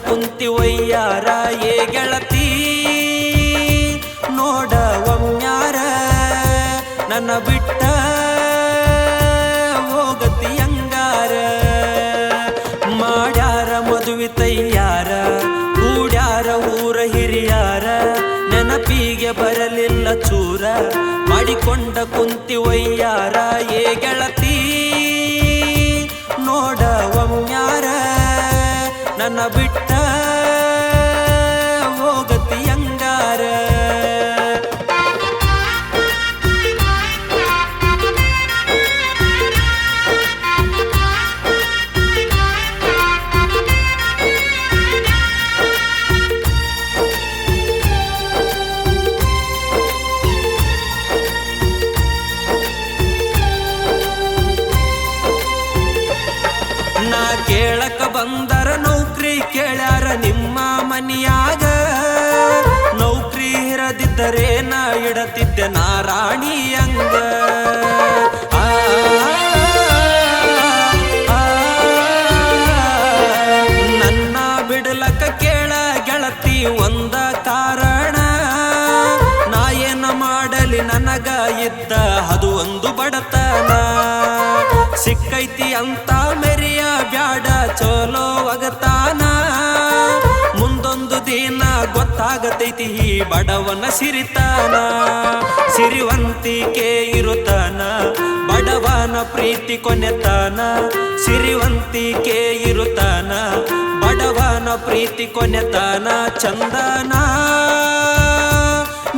ಕುಂತಿ ಒಯ್ಯಾರ ಏ ಗೆಳತಿ ನೋಡ ಒಮ್ಮ್ಯಾರ ನನ್ನ ಬಿಟ್ಟ ಹೋಗತಿ ಅಂಗಾರ ಮಾಡ್ಯಾರ ಮದುವೆ ತಯ್ಯಾರ ಕೂಡ್ಯಾರ ಊರ ಹಿರಿಯಾರ ನೆನಪಿಗೆ ಬರಲಿಲ್ಲ ಚೂರ ಮಾಡಿಕೊಂಡ ಕುಂತಿ ಒಯ್ಯಾರ ಏ ಗೆಳತಿ ನೋಡ ಒಮ್ಮ್ಯಾರ ನನ್ನ ಬಿಟ್ಟ ಹೋಗತಿ ಅಂಗಾರ ನಾ ಕೇಳಕ ಬಂದರ ನೌಕ್ರಿ ಕೇಳ್ಯಾರ ನಿಮ್ಮ ಮನಿಯಾಗ ನೌಕ್ರಿ ಇರದಿದ್ದರೆ ನಾ ಇಡತಿದ್ದೆ ನಾ ರಾಣಿ ಅಂಗ ನನ್ನ ಬಿಡಲಕ ಕೇಳ ಗೆಳತಿ ಒಂದ ಕಾರಣ ನಾ ಏನ ಮಾಡಲಿ ನನಗ ಇದ್ದ ಅದು ಒಂದು ಬಡತನ ಸಿಕ್ಕೈತಿ ಅಂತ ಮೆರಿಯ ಬ್ಯಾಡ ಚಲೋ ಒಗತಾನ ಮುಂದೊಂದು ದಿನ ಗೊತ್ತಾಗತೈತಿ ಈ ಬಡವನ ಸಿರಿತಾನ ಸಿರಿವಂತಿಕೆ ಇರುತ್ತಾನ ಬಡವನ ಪ್ರೀತಿ ಕೊನೆತಾನ ಸಿರಿವಂತಿಕೆ ಇರುತ್ತಾನ ಬಡವನ ಪ್ರೀತಿ ಕೊನೆತಾನ ಚಂದನ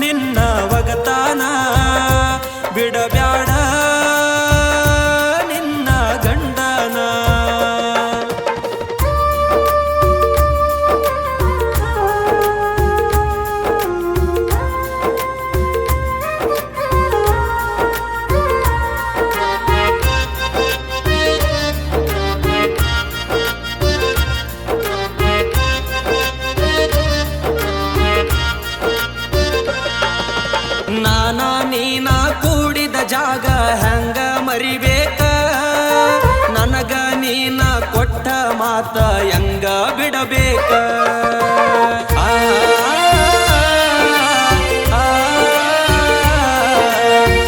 ನಿನ್ನ ಒಗತಾನ ಬಿಡಬ್ಯಾಡ ನಾನ ನೀನ ಕೂಡಿದ ಜಾಗ ಹೆಂಗ ಮರಿಬೇಕ ನನಗ ನೀನ ಕೊಟ್ಟ ಮಾತ ಹೆಂಗ ಬಿಡಬೇಕ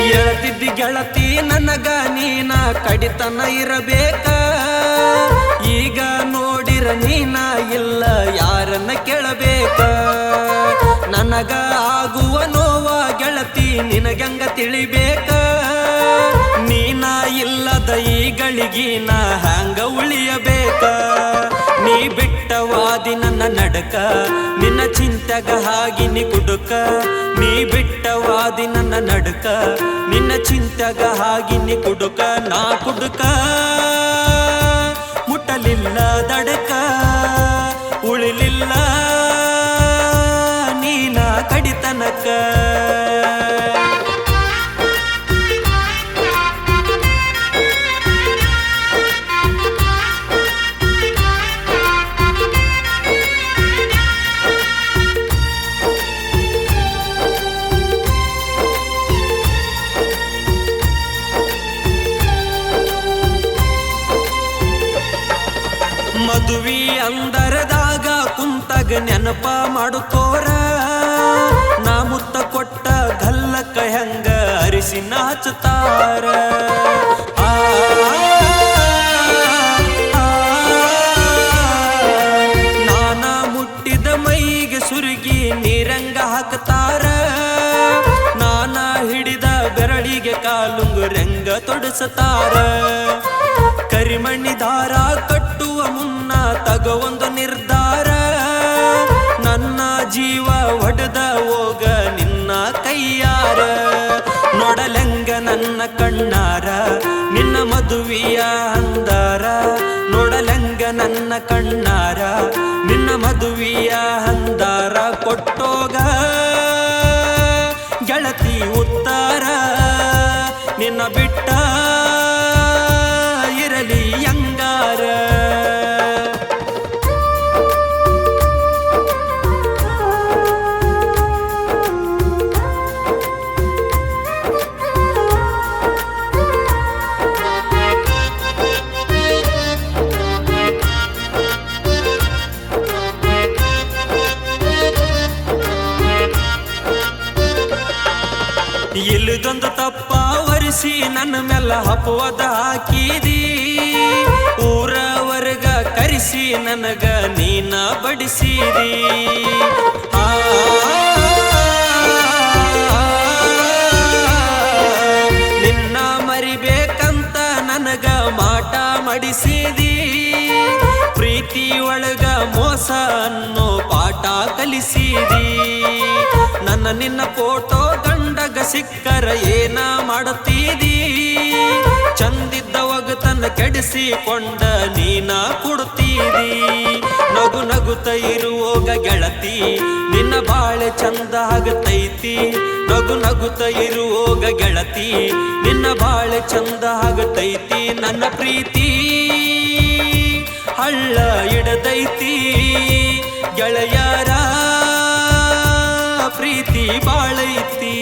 ಹೇಳ್ತಿದ್ದಿ ಗೆಳತಿ ನನಗ ನೀನ ಕಡಿತನ ಇರಬೇಕ ಈಗ ನೋಡಿರ ನೀನ ಇಲ್ಲ ಯಾರನ್ನ ಕೇಳಬೇಕ ನನಗ ಆಗುವ ನೋವ ಗೆಳತಿ ನಿನಗಂಗ ತಿಳಿಬೇಕ ನೀನ ಇಲ್ಲದ ಈ ಗಳಿಗಿನ ಹ್ಯಾಂಗ ಉಳಿಯಬೇಕ ನೀ ಬಿಟ್ಟವಾದಿ ನನ್ನ ನಡಕ ನಿನ್ನ ಚಿಂತೆಗ ಹಾಗಿನಿ ಕುಡುಕ ನೀ ಬಿಟ್ಟವಾದಿ ನನ್ನ ನಡಕ ನಿನ್ನ ಚಿಂತೆಗ ಹಾಗಿನಿ ಕುಡುಕ ನಾ ಕುಡುಕ ಮುಟ್ಟಲಿಲ್ಲ ದಡಕ ಉಳಿಲಿಲ್ಲ ನೀನ ಕಡಿತನಕ ಮದುವೆ ಅಂದರದಾಗ ಕುಂತಗ ನೆನಪ ಮಾಡುತ್ತೋರ ನಾ ಮುತ್ತ ಕೊಟ್ಟ ಗಲ್ಲಕ್ಕ ಹೆಂಗ ಅರಿಸಿನ ಹಚ್ಚತಾರ ನಾನ ಮುಟ್ಟಿದ ಮೈಗೆ ಸುರುಗಿ ನೀರಂಗ ಹಾಕ್ತಾರ ನಾನ ಹಿಡಿದ ಬೆರಳಿಗೆ ಕಾಲುಂಗುರಂಗ ತೊಡಸತಾರ ಕರಿಮಣ್ಣಿ ದಾರ ಕಟ್ಟುವ ಮುನ್ನ ತಗೋ ಒಂದು ನಿರ್ಧಾರ ನನ್ನ ಜೀವ ಒಡೆದ ಹೋಗ ನಿನ್ನ ಕೈಯಾರ ನೋಡಲೆಂಗ ನನ್ನ ಕಣ್ಣಾರ ನಿನ್ನ ಮದುವೆಯ ಅಂದಾರ ನೋಡಲೆಂಗ ನನ್ನ ಕಣ್ಣಾರ ನಿನ್ನ ಮದುವೆಯ ಅಂದಾರ ಕೊಟ್ಟೋಗ ಗೆಳತಿ ಉತ್ತಾರ ನಿನ್ನ ಬಿಟ್ಟ ಇರಲಿ ಅಂಗಾರ ತಪ್ಪ ಒರೆಸಿ ನನ್ನ ಮೆಲ್ಲ ಹಪ್ಪುವದ ಹಾಕಿದಿ ಊರವರ್ಗ ಕರೆಸಿ ನನಗ ನೀನ ಬಡಿಸಿದಿ ನಿನ್ನ ಮರಿಬೇಕಂತ ನನಗ ಮಾಟ ಮಾಡಿಸಿದಿ ಪ್ರೀತಿ ಒಳಗ ಮೋಸ ಅನ್ನೋ ಪಾಠ ಕಲಿಸಿದಿ ನನ್ನ ನಿನ್ನ ಫೋಟೋ ಗಂಡಗ ಸಿಕ್ಕರ ಏನ ಮಾಡುತ್ತೀದಿ ಚಂದಿದ್ದ ಒಗತನ ಕೆಡಿಸಿಕೊಂಡ ನೀನ ಕೊಡುತ್ತೀದಿ ನಗು ನಗುತ್ತ ಇರುವಾಗ ಗೆಳತಿ ನಿನ್ನ ಬಾಳೆ ಚಂದ ಆಗತೈತಿ ನಗು ನಗುತ್ತ ಇರುವಾಗ ಗೆಳತಿ ನಿನ್ನ ಬಾಳೆ ಚಂದ ಆಗತೈತಿ ನನ್ನ ಪ್ರೀತಿ ಹಳ್ಳ ಇಡದೈತಿ ಗೆಳೆಯರ ಪ್ರೀತಿ ಬಾಳೈತಿ